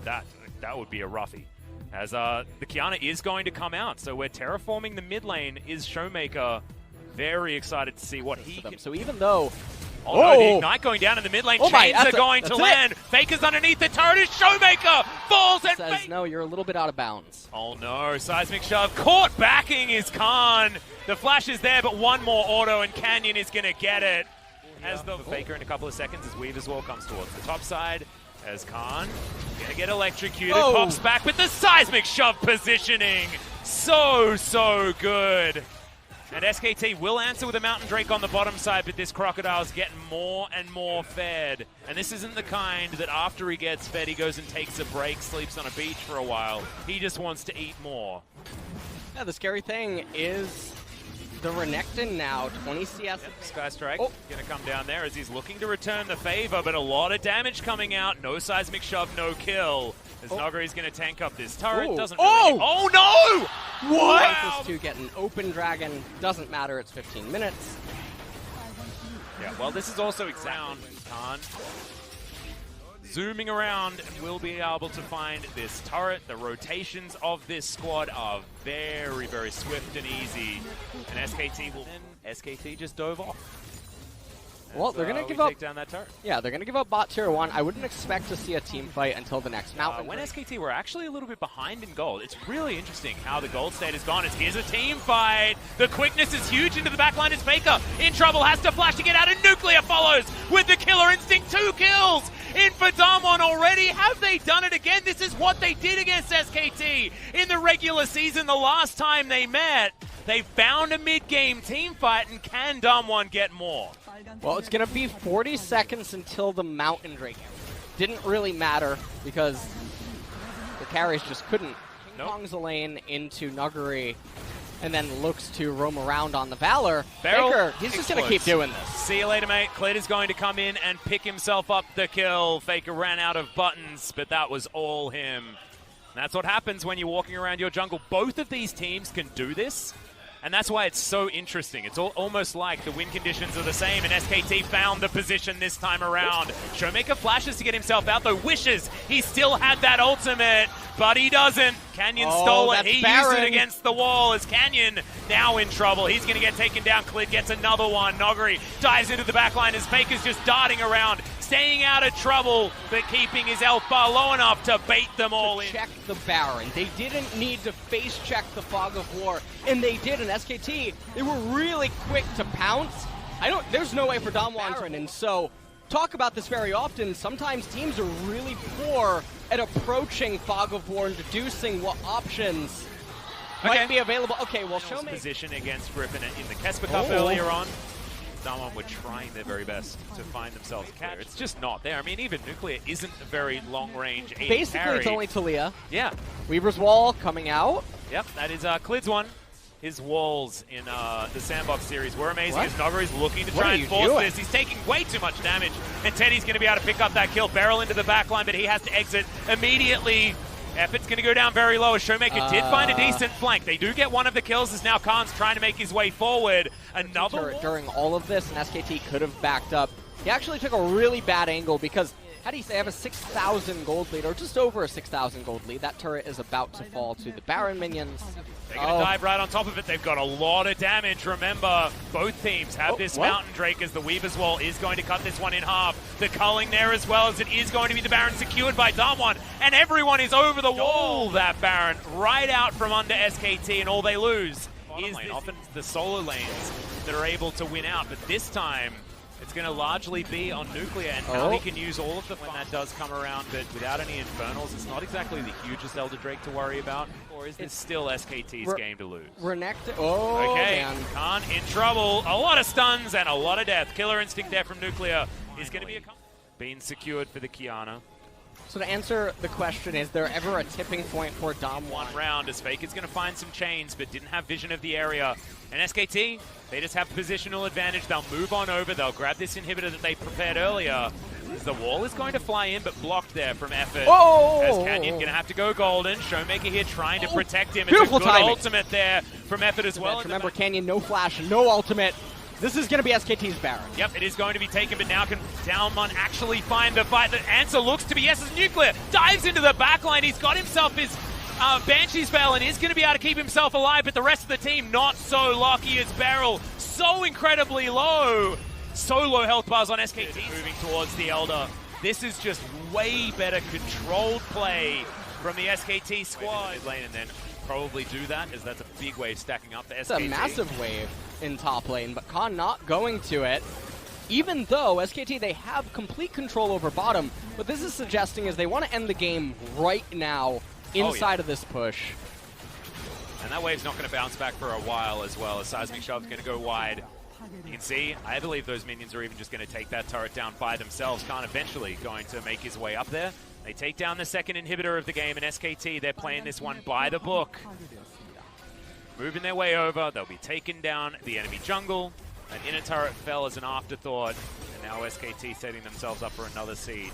that would be a roughie. As the Kiana is going to come out, so we're terraforming the mid lane. Is Showmaker very excited to see what he can... So even though... Oh, no, the Ignite going down in the mid lane. Chains are going to land. Faker's underneath the turret. Is Showmaker falls and says, no, you're a little bit out of bounds. Oh no, seismic shove. Caught backing is Khan. The flash is there, but one more auto and Canyon is going to get it. As the Faker in a couple of seconds as Weave as well comes towards the top side. As Khan going to get electrocuted. Pops back with the seismic shove positioning. So good. And SKT will answer with a Mountain Drake on the bottom side, but this Crocodile's getting more and more fed. And this isn't the kind that after he gets fed, he goes and takes a break, sleeps on a beach for a while. He just wants to eat more. Yeah, the scary thing is the Renekton now, 20 CS. Yep, Sky Strike going to come down there as he's looking to return the favor, but a lot of damage coming out. No seismic shove, no kill. As Nogari's going to tank up this turret. Doesn't really oh no! What? Wow. To get an open dragon. Doesn't matter, it's 15 minutes. Yeah, well, this is also sound. Khan zooming around and will be able to find this turret. The rotations of this squad are very swift and easy. And SKT will... And SKT just dove off. Well, they're going to give up... Take down that turret. Yeah, they're going to give up bot tier 1. I wouldn't expect to see a team fight until the next mountain. When SKT were actually a little bit behind in gold, it's really interesting how the gold state has gone. Here's a team fight. The quickness is huge into the backline. Is Faker in trouble, has to flash to get out, and Nuclear follows with the killer instinct. 2 kills in for Damwon already. Have they done it again? This is what they did against SKT in the regular season the last time they met. They found a mid-game team fight, and can Damwon get more? Well, it's going to be 40 seconds until the Mountain Drake. Didn't really matter because the carries just couldn't. King Kong's a lane into Nuggery and then looks to roam around on the Valor. Faker, he's just going to keep doing this. See you later, mate. Klid is going to come in and pick himself up the kill. Faker ran out of buttons, but that was all him. And that's what happens when you're walking around your jungle. Both of these teams can do this. And that's why it's so interesting. It's almost like the win conditions are the same, and SKT found the position this time around. Showmaker flashes to get himself out, though wishes he still had that ultimate, but he doesn't. Canyon stole it. He used it against the wall as Canyon now in trouble. He's going to get taken down. Klid gets another one. Nogari dives into the backline as Faker's just darting around, staying out of trouble, but keeping his health bar low enough to bait them all in. Check the Baron. They didn't need to face check the Fog of War, and they did. In SKT, they were really quick to pounce. There's no way for Damwon, and so talk about this very often. Sometimes teams are really poor at approaching Fog of War and deducing what options might be available. Okay, well, Showmaker position against Griffin in the Kesper Cup earlier on. Damwon were trying their very best to find themselves a catch. It's just not there. I mean, even Nuclear isn't a very long-range AD Basically, carry. it's only Talia. Yeah. Weaver's Wall coming out. Yep, that is Klid's one. His walls in the Sandbox series were amazing as Nogari's looking to try and force this. He's taking way too much damage, and Teddy's going to be able to pick up that kill. Barrel into the backline, but he has to exit immediately. Effort's going to go down very low. Showmaker did find a decent flank. They do get one of the kills as now Khan's trying to make his way forward. Another during all of this, and SKT could have backed up. He actually took a really bad angle because, how do you say, I have a 6,000 gold lead, or just over a 6,000 gold lead. That turret is about to fall to the Baron minions. They're going to dive right on top of it. They've got a lot of damage. Remember, both teams have this Mountain Drake as the Weaver's Wall is going to cut this one in half. The culling there as well as it is going to be the Baron secured by Damwon. And everyone is over the wall, that Baron, right out from under SKT, and all they lose is often the solo lanes that are able to win out. But this time, it's going to largely be on Nuclear and how he can use all of the when that does come around, but without any Infernals, it's not exactly the hugest Elder Drake to worry about. Or is this still SKT's game to lose? Renekton, man. Khan in trouble. A lot of stuns and a lot of death. Killer Instinct there from Nuclear is going to be being secured for the Kiana. So to answer the question, is there ever a tipping point for Damwon? One round as Fake is going to find some chains, but didn't have vision of the area. And SKT, they just have positional advantage. They'll move on over. They'll grab this inhibitor that they prepared earlier. The wall is going to fly in, but blocked there from Effort. As Canyon going to have to go golden. Showmaker here trying to protect him. It's a good ultimate there from Effort as well. Remember, Canyon, no flash, no ultimate. This is going to be SKT's Baron. Yep, it is going to be taken, but now can Damwon actually find the fight? The answer looks to be yes, as Nuclear dives into the backline. He's got himself his Banshee spell and is going to be able to keep himself alive, but the rest of the team not so lucky as Beryl. So incredibly low. So low health bars on SKT. Moving towards the Elder. This is just way better controlled play from the SKT squad. Mid lane and then probably do that, as that's a big wave stacking up for SKT. It's a massive wave in top lane, but Khan not going to it. Even though SKT, they have complete control over bottom, what this is suggesting is they want to end the game right now inside of this push. And that wave's not going to bounce back for a while as well, as Seismic Shove's going to go wide. You can see, I believe those minions are even just going to take that turret down by themselves. Khan eventually going to make his way up there. They take down the second inhibitor of the game, and SKT, they're playing this one by the book. Moving their way over, they'll be taking down the enemy jungle. An inner turret fell as an afterthought, and now SKT setting themselves up for another siege.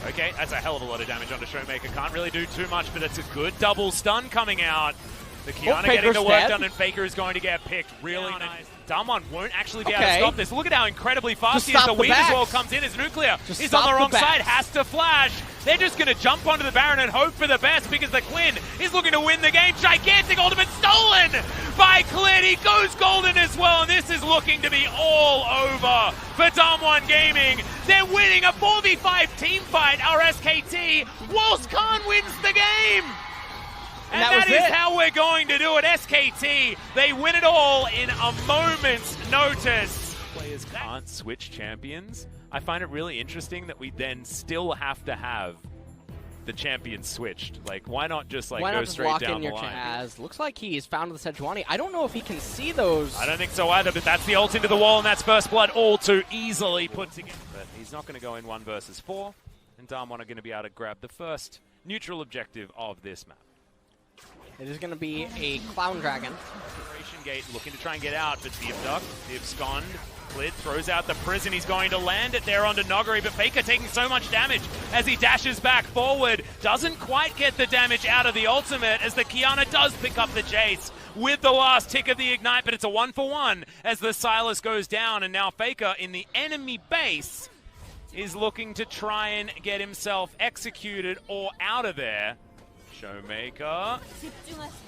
Okay, that's a hell of a lot of damage onto Showmaker. Can't really do too much, but it's a good double stun coming out. The Kiana getting the work done, and Faker is going to get picked. Really nice. Damwon won't actually be able to stop this. Look at how incredibly fast he is. The Weave as well comes in as Nuclear is on the wrong side, has to flash. They're just going to jump onto the Baron and hope for the best because the Quinn is looking to win the game. Gigantic ultimate stolen by Clid. He goes golden as well, and this is looking to be all over for Damwon Gaming. They're winning a 4v5 team fight, our SKT, whilst Khan wins the game. And that is how we're going to do it. SKT, they win it all in a moment's notice. Players can't switch champions. I find it really interesting that we then still have to have the champion switched. Like, why not just like go straight down the line? Looks like he's found the Sejuani. I don't know if he can see those. I don't think so either, but that's the ult into the wall, and that's First Blood all too easily put together. But he's not going to go in 1 versus 4, and Damwon are going to be able to grab the first neutral objective of this map. It is going to be a Clown Dragon. Operation Gate looking to try and get out, but the abduct, the abscond. Clid throws out the prison. He's going to land it there onto Nogari, but Faker taking so much damage as he dashes back forward. Doesn't quite get the damage out of the ultimate as the Kiana does pick up the chase with the last tick of the Ignite, but it's a 1-for-1 as the Silas goes down, and now Faker in the enemy base is looking to try and get himself executed or out of there. Showmaker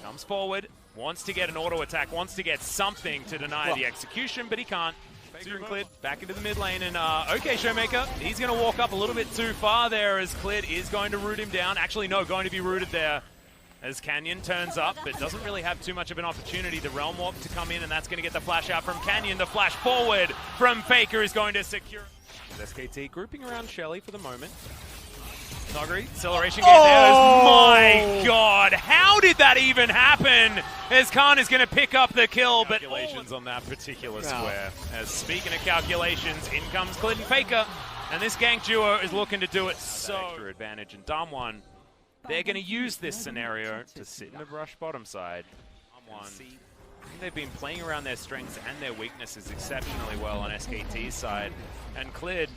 comes forward, wants to get an auto attack, wants to get something to deny the execution, but he can't. Faker and Clid back into the mid lane, and okay, Showmaker, he's going to walk up a little bit too far there as Clid is going to root him down. Actually, no, going to be rooted there as Canyon turns up, but doesn't really have too much of an opportunity. The Realm Warp to come in, and that's going to get the flash out from Canyon. The flash forward from Faker is going to secure. SKT grouping around Shelly for the moment. Nogari, acceleration gate there. My God, how did that even happen? As Khan is going to pick up the kill, but calculations on that particular square. As speaking of calculations, in comes Clid and Faker, and this gank duo is looking to do it so extra advantage. And Damwon, they're going to use this scenario to sit in the brush bottom side. Damwon, they've been playing around their strengths and their weaknesses exceptionally well on SKT's side. And Clid,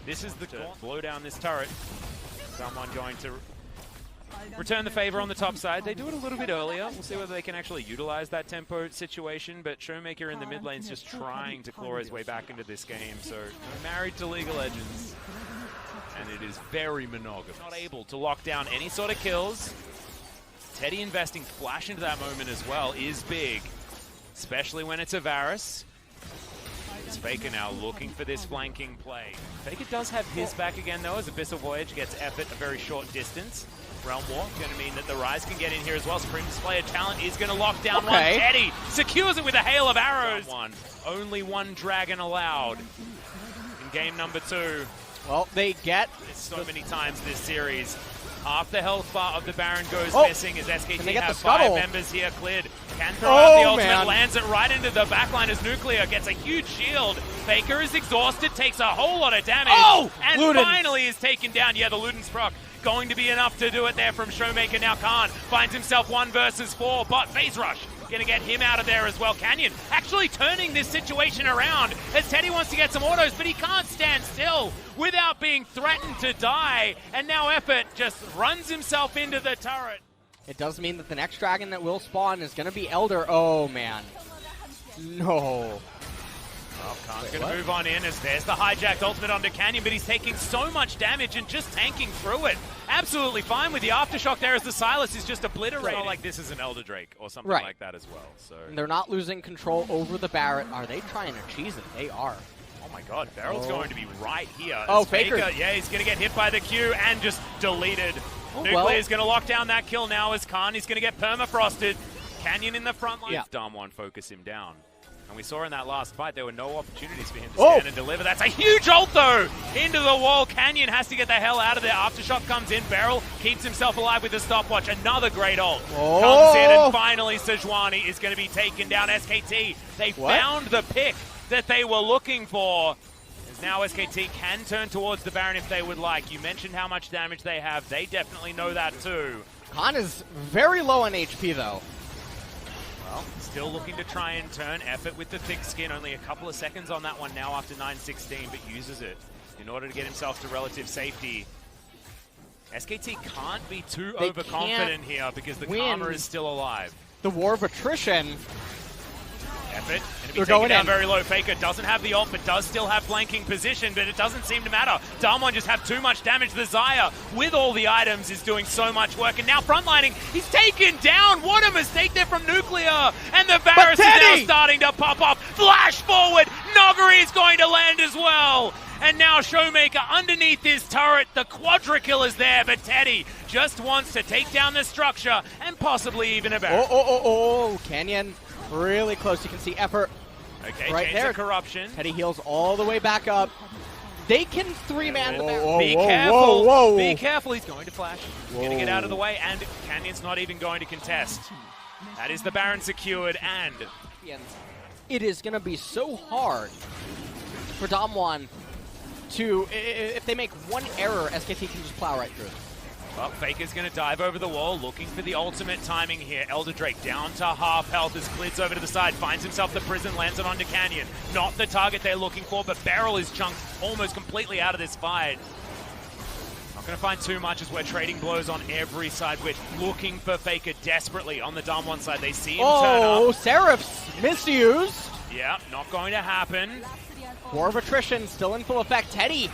this is the call. Blow down this turret. Someone going to return the favor on the top side. They do it a little bit earlier. We'll see whether they can actually utilize that tempo situation, but Showmaker in the mid lane is just trying to claw his way back into this game. So married to League of Legends, and it is very monogamous. Not able to lock down any sort of kills. Teddy investing flash into that moment as well is big, especially when it's a Varus. It's Faker now looking for this flanking play. Faker does have his back again though, as Abyssal Voyage gets effort a very short distance. Realm Warp going to mean that the Rise can get in here as well. Supreme Display of Talent is going to lock down one. Teddy secures it with a hail of arrows. Only one dragon allowed in game number 2. Well, they get so many times this series. Half the health bar of the Baron goes missing as SKT have 5 members here. Clid can throw out the ultimate, lands it right into the backline as Nuclear gets a huge shield. Faker is exhausted, takes a whole lot of damage, and Ludens finally is taken down. Yeah, the Ludens proc going to be enough to do it there from Showmaker. Now Khan finds himself 1 versus 4, but Phase Rush going to get him out of there as well. Canyon actually turning this situation around as Teddy wants to get some autos, but he can't stand still without being threatened to die. And now Effort just runs himself into the turret. It does mean that the next dragon that will spawn is going to be Elder. Oh, man. No. Well, Khan's going to move on in as there's the hijacked ultimate onto Canyon, but he's taking so much damage and just tanking through it. Absolutely fine with the aftershock there as the Silas is just obliterated. It's not like this is an Elder Drake or something like that as well. So and they're not losing control over the Barret. Are they trying to cheese it? They are. Oh my god, Beryl's going to be right here. Oh, Faker. Yeah, he's going to get hit by the Q and just deleted. Nuclear's going to lock down that kill now as Khan. He's going to get permafrosted. Canyon in the front line. Damwon focus him down. And we saw in that last fight, there were no opportunities for him to stand and deliver. That's a huge ult, though! Into the wall. Canyon has to get the hell out of there. Aftershock comes in. Beryl keeps himself alive with the stopwatch. Another great ult. Comes in, and finally, Sejuani is going to be taken down. SKT, they found the pick that they were looking for. As now SKT can turn towards the Baron if they would like. You mentioned how much damage they have. They definitely know that, too. Khan is very low on HP, though. Well, still looking to try and turn effort with the thick skin. Only a couple of seconds on that one now after 9:16, but uses it in order to get himself to relative safety. SKT can't be too overconfident here because the Karma is still alive. The war of attrition. Effort, and be taken down very low. Faker doesn't have the ult, but does still have flanking position, but it doesn't seem to matter. Damwon just have too much damage. The Xayah, with all the items, is doing so much work, and now frontlining, he's taken down. What a mistake there from Nuclear, and the Varus is now starting to pop off. Flash forward, Noguri is going to land as well. And now Showmaker underneath his turret. The quadra-kill is there, but Teddy just wants to take down the structure and possibly even a Baron. Canyon really close. You can see effort right there. Corruption. Teddy heals all the way back up. They can three-man the Baron. Be careful. Be careful. He's going to flash. He's going to get out of the way, and Canyon's not even going to contest. That is the Baron secured, and it is going to be so hard for Damwon to, if they make one error, SKT can just plow right through it. Well, Faker's going to dive over the wall, looking for the ultimate timing here. Elder Drake down to half health as Clid's over to the side, finds himself the prison, lands it onto Canyon. Not the target they're looking for, but Beryl is chunked almost completely out of this fight. Not going to find too much as we're trading blows on every side. We're looking for Faker desperately on the Damwon side. They see him turn up. Seraph's misused. Yeah, not going to happen. War of attrition still in full effect. Teddy.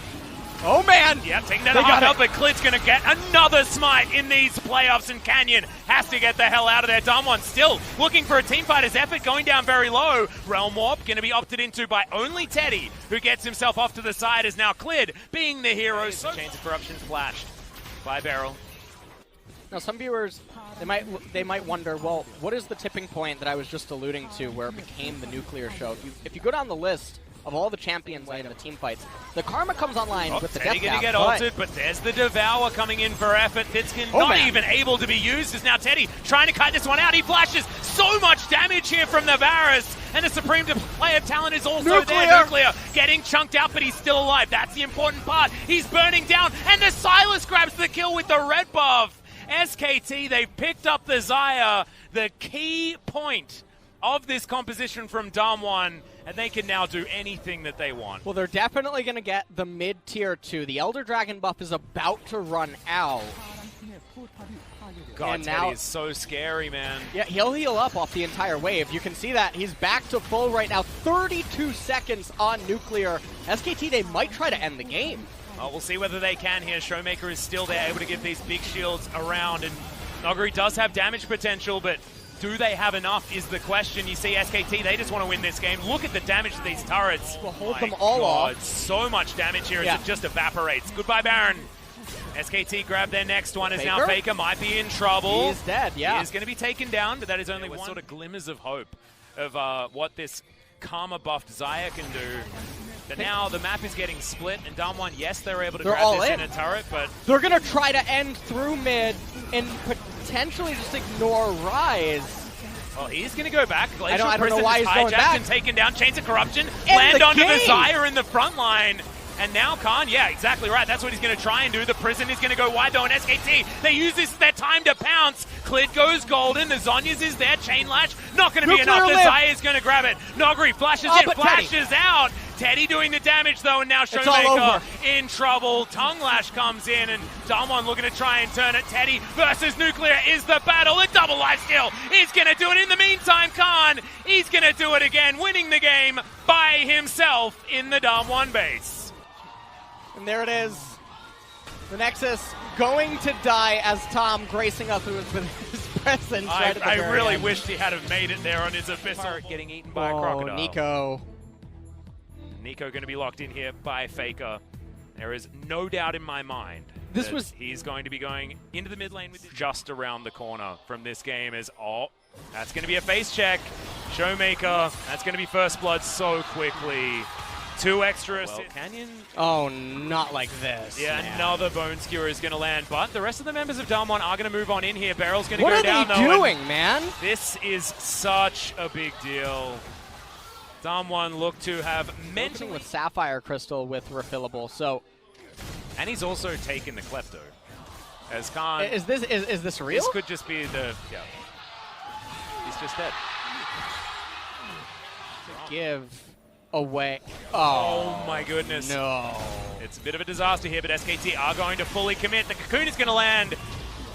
Oh, man! Yeah, taking that half health, but Clid's going to get another smite in these playoffs, and Canyon has to get the hell out of there. Damwon still looking for a teamfight. His effort going down very low. Realm Warp going to be opted into by only Teddy, who gets himself off to the side as now Clid being the hero. Chains of Corruption flashed by Beryl. Now, some viewers, they might wonder, well, what is the tipping point that I was just alluding to where it became the Nuclear show? If you go down the list of all the champions in the team fights, the Karma comes online with the Teddy death going to get ulted, but there's the Devour coming in for effort. Thitskin not even able to be used as now Teddy trying to cut this one out. He flashes so much damage here from the Varus, and the Supreme Display of Talent is also there. Nuclear getting chunked out, but he's still alive. That's the important part. He's burning down, and the Silas grabs the kill with the red buff. SKT, they've picked up the Xayah, the key point of this composition from Damwon, and they can now do anything that they want. Well, they're definitely going to get the mid-tier 2. The Elder Dragon buff is about to run out. God, Teddy is so scary, man. Yeah, he'll heal up off the entire wave. You can see that. He's back to full right now. 32 seconds on Nuclear. SKT, they might try to end the game. Well, we'll see whether they can here. Showmaker is still there, able to give these big shields around, and Noguri does have damage potential, but do they have enough is the question. You see SKT, they just want to win this game. Look at the damage to these turrets. We'll hold them all off. So much damage here as it just evaporates. Goodbye, Baron. SKT grab their next one as now Faker might be in trouble. He's dead, yeah. He is going to be taken down, but that is only one sort of glimmers of hope of what this Karma buffed Xayah can do. But now the map is getting split, and Damwon, yes, they're able to grab this in a turret, but they're going to try to end through mid and potentially just ignore Rise. Well, he's going to go back. I don't know why he's going back. And taken down. Chains of Corruption land onto the Xayah in the front line. And now Khan, yeah, exactly right. That's what he's going to try and do. The prison is going to go wide though, and SKT, they use this their time to pounce. Clid goes golden. The Zhonya's is there. Chain Lash, not going to be enough. The Xayah is going to grab it. Noguri flashes in, flashes out. Teddy doing the damage, though, and now all Showmaker over. in trouble. Tongue Lash comes in, and Damwon looking to try and turn it. Teddy versus Nuclear is the battle. The double lifesteal is going to do it. In the meantime, Khan, he's going to do it again, winning the game by himself in the Damwon base. And there it is. The Nexus going to die as Tom gracing us with his presence right at the I very really end. wished he had have made it there on his Abyssal. Getting eaten by a crocodile. Nico going to be locked in here by Faker. There is no doubt in my mind he's going to be going into the mid lane with just around the corner from this game. That's going to be a face check. Showmaker, that's going to be first blood so quickly. 2 extra assists. Canyon. Oh, not like this. Yeah, man. another Bone Skewer is going to land, but the rest of the members of Damwon are going to move on in here. Barrel's going to go down, though. What are they doing, man? This is such a big deal. Damwon look to have mentally with Sapphire Crystal with refillable, so. And he's also taken the Klepto. As Khan. Is this real? This could just be the. Yeah. He's just dead. Give away. Oh my goodness. No. It's a bit of a disaster here, but SKT are going to fully commit. The Cocoon is going to land.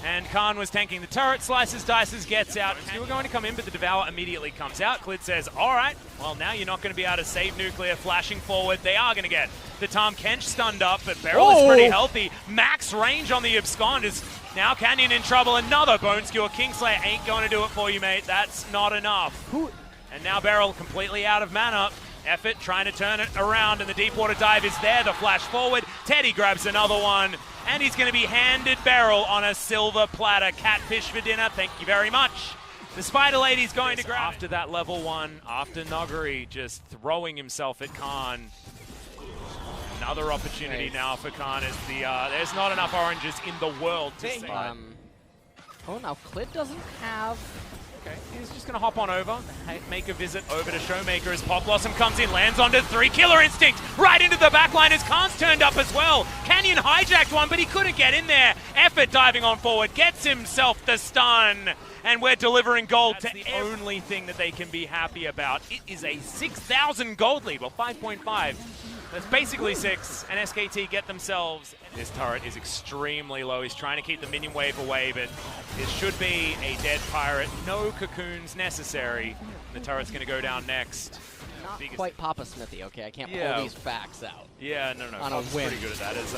And Khan was tanking the turret, slices, dices, gets out. You were going to come in, but the Devour immediately comes out. Clid says, all right, well, now you're not going to be able to save Nuclear. Flashing forward, they are going to get the Tahm Kench stunned up, but Beryl is pretty healthy. Max range on the Abscond is now Canyon in trouble. Another Bone Skewer. Kingslayer ain't going to do it for you, mate. That's not enough. And now Beryl completely out of mana. Effort trying to turn it around, and the deep water dive is there. The flash forward. Teddy grabs another one, and he's going to be handed Beryl on a silver platter. Catfish for dinner, thank you very much. The Spider Lady's going to grab after that level 1, after Nuggery just throwing himself at Khan. Another opportunity now for Khan as there's not enough oranges in the world to save. Oh, now Clid doesn't have. Okay, he's just going to hop on over, make a visit over to Showmaker as Pop Blossom comes in, lands onto 3. Killer Instinct right into the backline as Khan's turned up as well. Canyon hijacked one, but he couldn't get in there. Effort diving on forward, gets himself the stun, and we're delivering gold. That's the only thing that they can be happy about. It is a 6,000 gold lead, well 5.5. That's basically 6, and SKT get themselves. This turret is extremely low. He's trying to keep the minion wave away, but this should be a dead pirate. No cocoons necessary. The turret's going to go down next. Not quite Papa Smithy, okay? I can't pull these facts out. Yeah, no. Pop's pretty good at that. As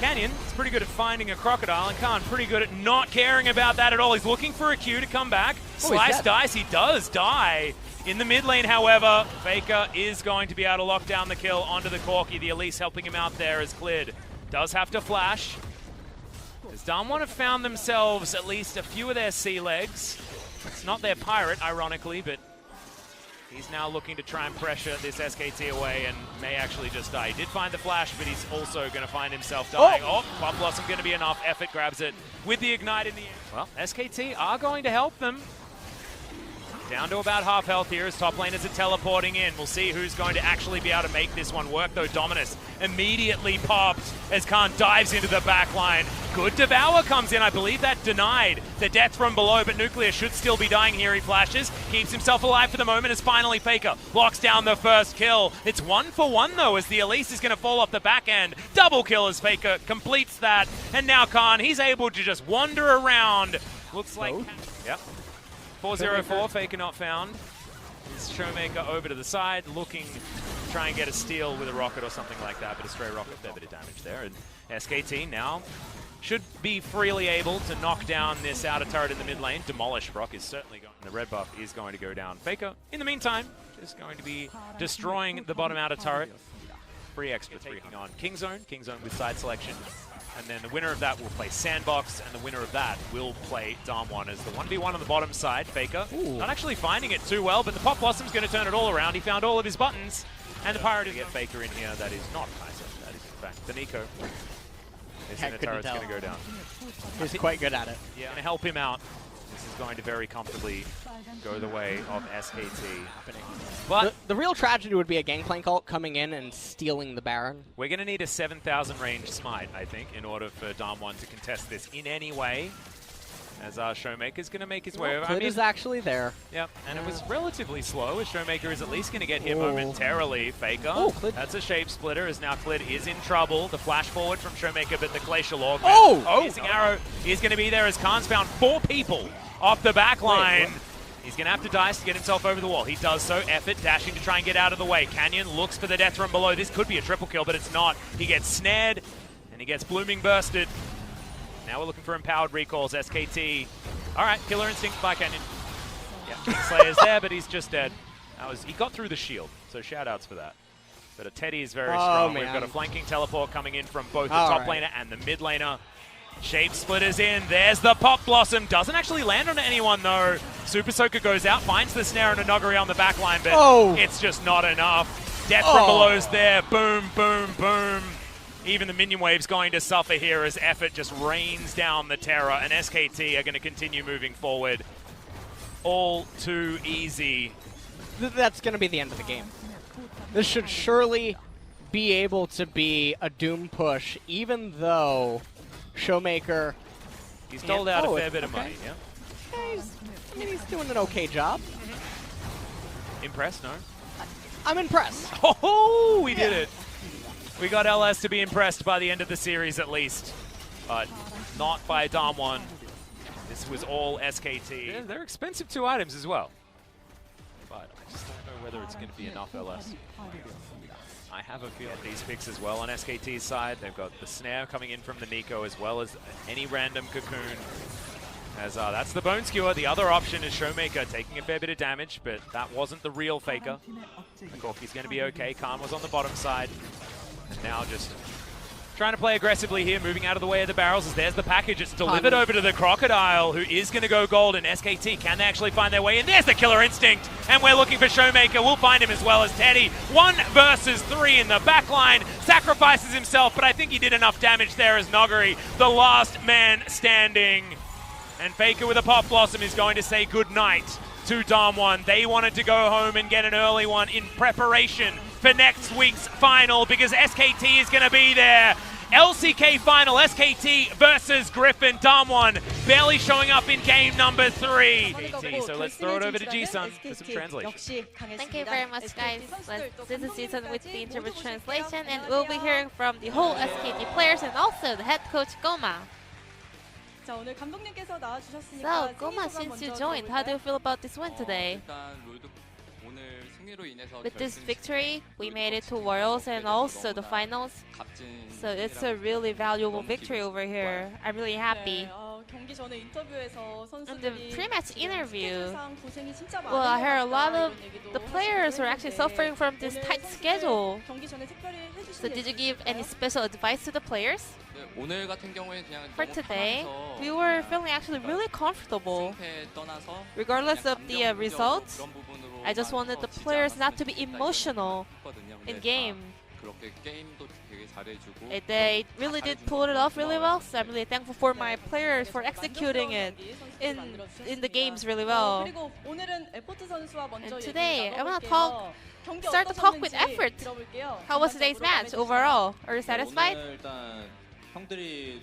Canyon is pretty good at finding a crocodile, and Khan pretty good at not caring about that at all. He's looking for a Q to come back. Slice dice, he does die. In the mid lane, however, Faker is going to be able to lock down the kill onto the Corki. The Elise helping him out there as Clid does have to flash. As Damwon have found themselves at least a few of their sea legs. It's not their pirate, ironically, but he's now looking to try and pressure this SKT away and may actually just die. He did find the flash, but he's also going to find himself dying. Oh, Pop Blossom going to be enough. Effort grabs it with the Ignite in the end. Well, SKT are going to help them. Down to about half health here as top laners are teleporting in. We'll see who's going to actually be able to make this one work, though. Dominus immediately popped as Khan dives into the back line. Good Devour comes in. I believe that denied the death from below, but Nuclear should still be dying here. He flashes, keeps himself alive for the moment as finally Faker locks down the first kill. It's 1-for-1, though, as the Elise is going to fall off the back end. Double kill as Faker completes that. And now Khan, he's able to just wander around. Looks like... Yep. 404, Faker not found. Is Showmaker over to the side, looking to try and get a steal with a rocket or something like that, but a stray rocket, fair bit of damage there. And SKT now should be freely able to knock down this outer turret in the mid lane. Demolish Brock is certainly going. The red buff is going to go down. Faker, in the meantime, is going to be destroying the bottom outer turret. Free extra taking on Kingzone with side selection. And then the winner of that will play Sandbox, and the winner of that will play Damwon as the 1v1 on the bottom side. Faker not actually finding it too well, but the Pop Blossom's going to turn it all around. He found all of his buttons, and the Pirate to get Faker in here. That is not Kaiser. That is, in fact, the Nico. This inner turret's going to go down. He's quite good at it. Yeah, going to help him out. This is going to very comfortably go the way of SKT. But the real tragedy would be a Gangplank ult coming in and stealing the Baron. We're going to need a 7,000 range smite, I think, in order for Damwon to contest this in any way. As Showmaker's going to make his way over. Clid is actually there. Yep, and it was relatively slow, as Showmaker is at least going to get hit momentarily. Faker, that's a shape splitter, as now Clid is in trouble. The flash forward from Showmaker, but the Glacial Augment. Piercing arrow is going to be there as Khan's found 4 people off the back line. He's going to have to dice to get himself over the wall. He does so. Effort dashing to try and get out of the way. Canyon looks for the death from below. This could be a triple kill, but it's not. He gets snared, and he gets blooming bursted. Now we're looking for empowered recalls. SKT. All right, Killer Instinct by Canyon. Yeah, Slayer's there, but he's just dead. He got through the shield, so shout-outs for that. But Teddy is very strong. Man. We've got a flanking teleport coming in from both the top laner and the mid laner. Shape Splitter's in. There's the Pop Blossom. Doesn't actually land on anyone, though. Super Soaker goes out, finds the snare and a Noguri on the back line, but it's just not enough. Death from below's there. Boom, boom, boom. Even the minion wave's going to suffer here as Effort just rains down the terror, and SKT are going to continue moving forward. All too easy. That's going to be the end of the game. This should surely be able to be a Doom push, even though Showmaker... He's doled out a fair bit of money, yeah? He's doing an okay job. Impressed, no? I'm impressed. Oh, we did it. We got LS to be impressed by the end of the series at least, but not by Damwon. This was all SKT. Yeah, they're expensive 2 items as well, but I just don't know whether it's going to be enough LS. I have a feeling these picks as well on SKT's side. They've got the snare coming in from the Nico as well as any random cocoon. As that's the Bone Skewer. The other option is Showmaker taking a fair bit of damage, but that wasn't the real Faker. Corky's going to be okay. Khan was on the bottom side. And now just trying to play aggressively here, moving out of the way of the barrels as there's the package. It's delivered over to the Crocodile, who is going to go gold. And SKT, can they actually find their way in? There's the Killer Instinct, and we're looking for Showmaker. We'll find him as well as Teddy. 1 versus 3 in the back line. Sacrifices himself, but I think he did enough damage there as Noguri, the last man standing. And Faker with a Pop Blossom is going to say goodnight to Damwon. They wanted to go home and get an early one in preparation for next week's final, because SKT is going to be there. LCK final, SKT versus Griffin. Damwon barely showing up in game number 3. So let's throw it over to Ji-sun for some translation. Thank you very much, guys. This is Ji-sun with the interview translation, and we'll be hearing from the whole SKT players and also the head coach Goma. So, Goma, since you joined, how do you feel about this win today? With this victory, we made it to Worlds and also the finals. So it's a really valuable victory over here. I'm really happy. In the pre-match interview, well, I heard a lot of the players were actually suffering from this tight schedule. So did you give any special advice to the players? For today, we were feeling actually really comfortable. Regardless of the results, I just wanted the players not to be emotional in game. They really did pull it off really well, so I'm really thankful for my players for executing it in the games really well. And today, I want to start the talk with Effort. How was today's match overall? Are you satisfied?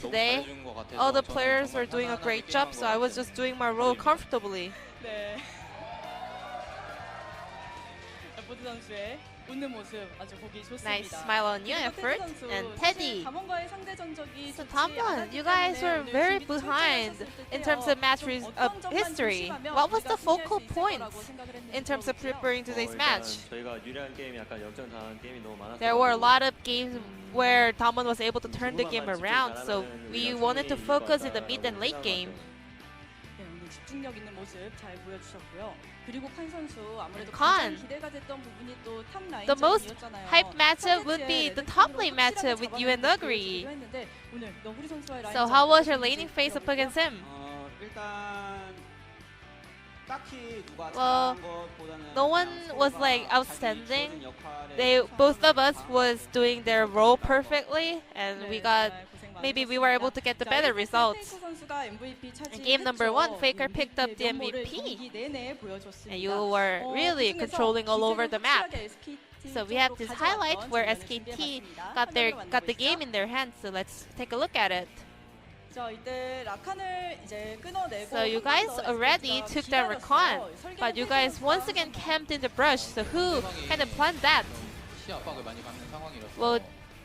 Today, all the players were doing a great job, so I was just doing my role comfortably. Nice smile on you, Effort. And Teddy. So Damwon, you guys were very behind in terms of match history. What was the focal point in terms of preparing today's match? There were a lot of games where Damwon was able to turn the game around, so we wanted to focus in the mid and late game. Khan, the most hyped matchup would be the top lane matchup with you and Noguri. So how was your laning phase up against him? Well, no one was like outstanding. Both of us was doing their role perfectly, and maybe we were able to get the better results. In game number 1, Faker picked up the MVP, and you were really controlling all over the map. So we have this highlight where SKT got the game in their hands, so let's take a look at it. So you guys already took down Rakan, but you guys once again camped in the brush. So who kind of planned that? Well,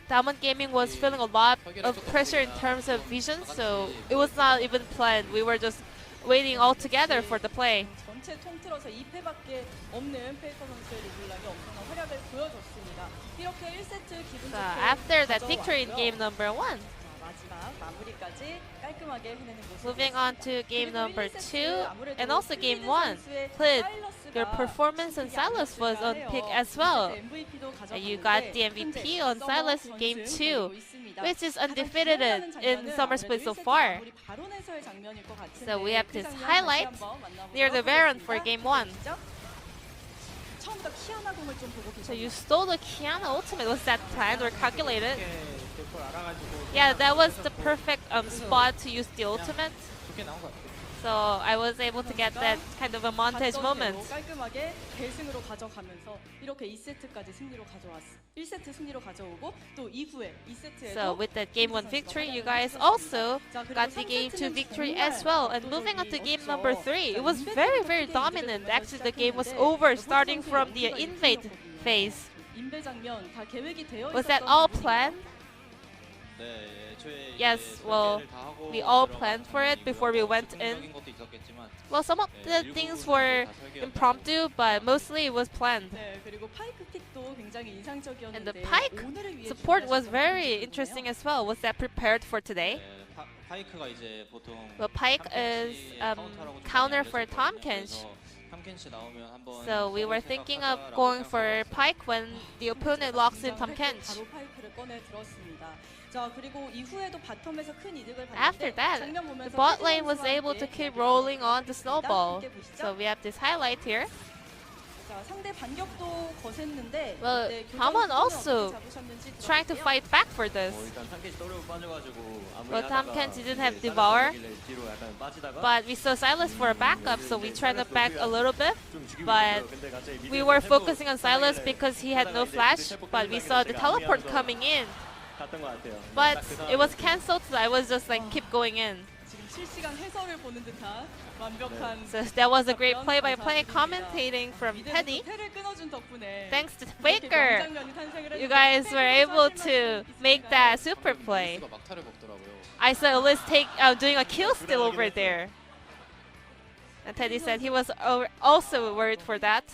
Damwon Gaming was feeling a lot of pressure in terms of vision, so it was not even planned. We were just waiting all together for the play. 전체 통틀어서 2패밖에 없는 페이커 선수의 르블랑이 엄청난 활약을 보여줬습니다. 이렇게 1세트 기분 So 좋게 after that victory in game number 1, 마지막 마무리까지 깔끔하게 해내는 모습. moving on to game number 2 and also game 1, Clid, your performance on Silas was on pick as well. And you got the MVP on Silas in game 2, which is undefeated in Summer Split so far. So we have this highlight near the Baron for game 1. So you stole the Kiana ultimate. Was that planned or calculated? Yeah, that was the perfect spot to use the ultimate. So I was able to get that kind of a montage moment. 깔끔하게 대승으로 가져가면서 이렇게 2세트까지 승리로 1세트 승리로 가져오고 또 이후에 2세트에서 So with that game 1 victory, you guys also got the game 2 victory as well. And moving on to game number 3, it was very, very dominant. Actually, the game was over starting from the invade phase. 인베 장면 다 계획이 되어 Was that all planned? Yes, well, we all planned for it before we went in. Well, some of the things were impromptu, but mostly it was planned. And the Pyke support was very interesting as well. Was that prepared for today? Well, Pyke is counter for Tom Kench. So we were thinking of going for Pyke when the opponent locks in Tom Kench. After that, the bot lane was able to keep rolling on the snowball. So we have this highlight here. Well, Damwon also trying to fight back for this. Well, Tom Kench didn't have Devour, but we saw Silas for a backup, so we tried to back a little bit. But we were focusing on Silas because he had no flash, but we saw the teleport coming in. But it was cancelled, so I was just like keep going in. So that was a great play-by-play commentating from Teddy. Thanks to Faker, you guys were able to make that super play. I saw Elise doing a kill steal over there. And Teddy said he was also worried for that.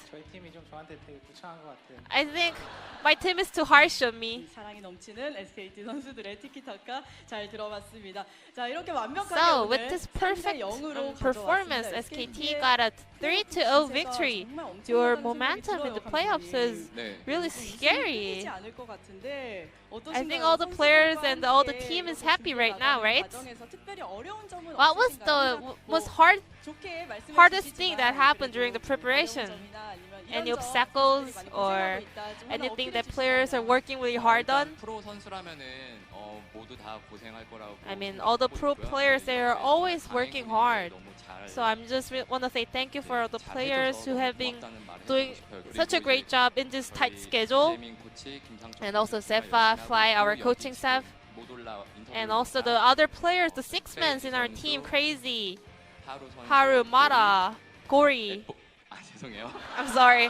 I think my team is too harsh on me. So with this perfect performance, SKT got a 3-0 victory. Your momentum in the playoffs is really scary. I think all the players and all the team is happy right now, right? What was the hardest thing that happened during the preparation? Any obstacles or anything that players are working really hard on? I mean, all the pro players, they are always working hard. So I'm just want to say thank you for all the players who have been doing such a great job in this tight schedule. And also Zefa, Fly, our coaching staff. And also the other players, the 6-men in our team, Crazy, Haru, Mara, Gori. I'm sorry,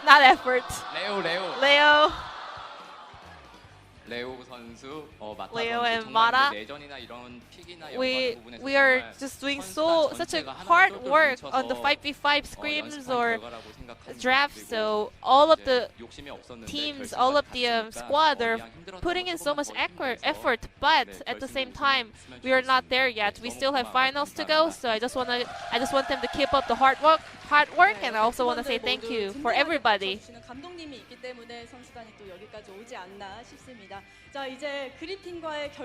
not effort. Leo. Leo and Mara, we are just doing such a hard work on the 5v5 scrims or drafts. So all of the teams, all of the squad are putting in so much effort. But at the same time, we are not there yet. We still have finals to go. So I just want them to keep up the hard work, and I also want to say thank you for everybody.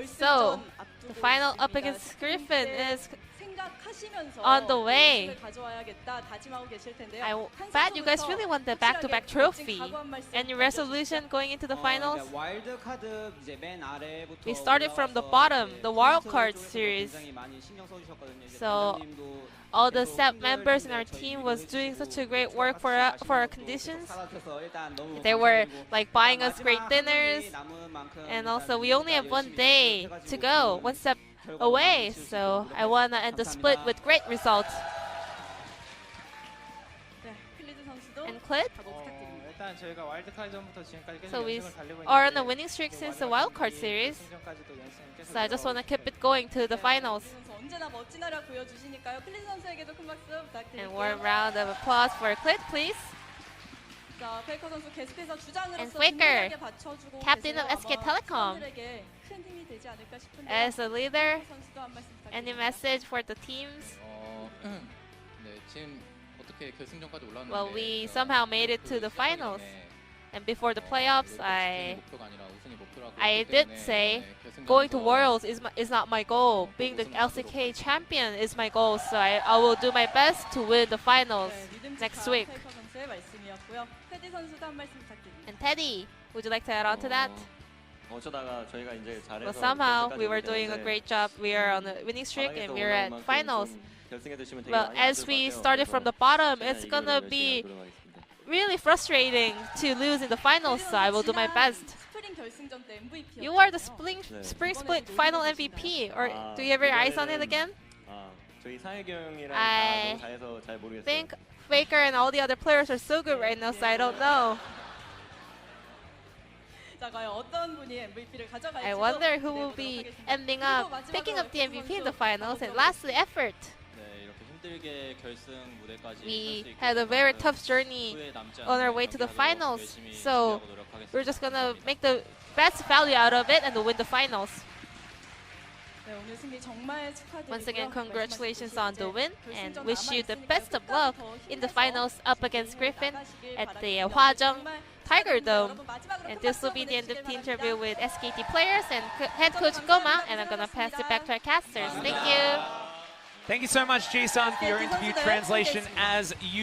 So, the final up against Griffin is on the way. I bet you guys really want the back-to-back trophy. Any resolution going into the finals? We started from the bottom, the wildcard series. So all the staff members in our team was doing such a great work for our conditions. They were like buying us great dinners, and also we only have one day to go, one step away. So I want to end the split with great results. 네, 클리드 선수도 And Clid? 각오 부탁드립니다. 일단 저희가 와일드카드전부터 지금까지 계속 So we 연승을 달리고 are on a 있는데 winning streak since the wildcard series. 승전까지도 연승을 계속 So I just want to 이어가고 keep it going to the finals. 클리드 선수 언제나 멋진 활약 보여주시니까요. 클리드 선수에게도 큰 박수 And one 부탁드릴게요. round of applause for Clid, please. 자, 페이커 선수 계속해서 And 주장으로서 Faker, 든든하게 받쳐주고 captain 계세요. of SK 아마 Telecom. 팀원들에게 큰 힘이 되지 않을까 싶은데요. As a leader, 선수도 한 말씀 any 부탁드립니다. message for the teams? 네, 지금 어떻게 결승전까지 올랐는데 Well, we somehow made it to the finals. And before the playoffs, I did say going to Worlds is not my goal. Being the LCK champion is my goal. So I will do my best to win the finals 네, 믿음직한 next week. 페이커 선수의 말씀이었고요. 테디 선수도 한 말씀 부탁드립니다. And Teddy, would you like to add on to that? 어쩌다가 저희가 이제 잘해서 Well, somehow we were 결승까지 doing a 오게 great job. We are on a winning streak 강하게 and we are at 올라온 만큼 finals. 좀 결승에 드시면 되게 Well, 많이 as 아쉬울 we 것 같아요. started from the 그래서 bottom, 제가 it's 이기려고 gonna 열심히 be 노력하겠습니다. really frustrating to lose in the finals. So I will do my best. 스프링 결승전 때 MVP였거든요. You are the spring 네. split final MVP. Or do you have your eyes on it again? 저희 상혁이 형이랑 I 다 너무 잘해서 잘 모르겠어요. think Faker and all the other players are so good right now, so I don't know. 자, 과연 어떤 분이 MVP를 가져갈지 I wonder who will be ending up picking up the MVP in the finals. And lastly, effort. 네, 이렇게 힘들게 결승 무대까지 We had a very tough journey on our way to the finals. So we're just gonna make the best value out of it and win the finals. 네, 오늘 승리 정말 축하드리고요. Once again, congratulations 말씀하셨듯이 on the 이제 win and 결승전 wish you the 남아있으니까 best of luck 끝까지 더 in the 힘내서 finals up against Griffin 나가시길 at the 바라겠습니다. Hwajeong 정말 Tiger 축하드립니다. Dome. 여러분, 마지막으로 And 큰 this 박수 will be the end of the 보내주시길 interview 바랍니다. with SKT players and head coach Goma, and I'm gonna pass it back to our casters. Thank you. Thank you so much, Jason, for your interview translation as you.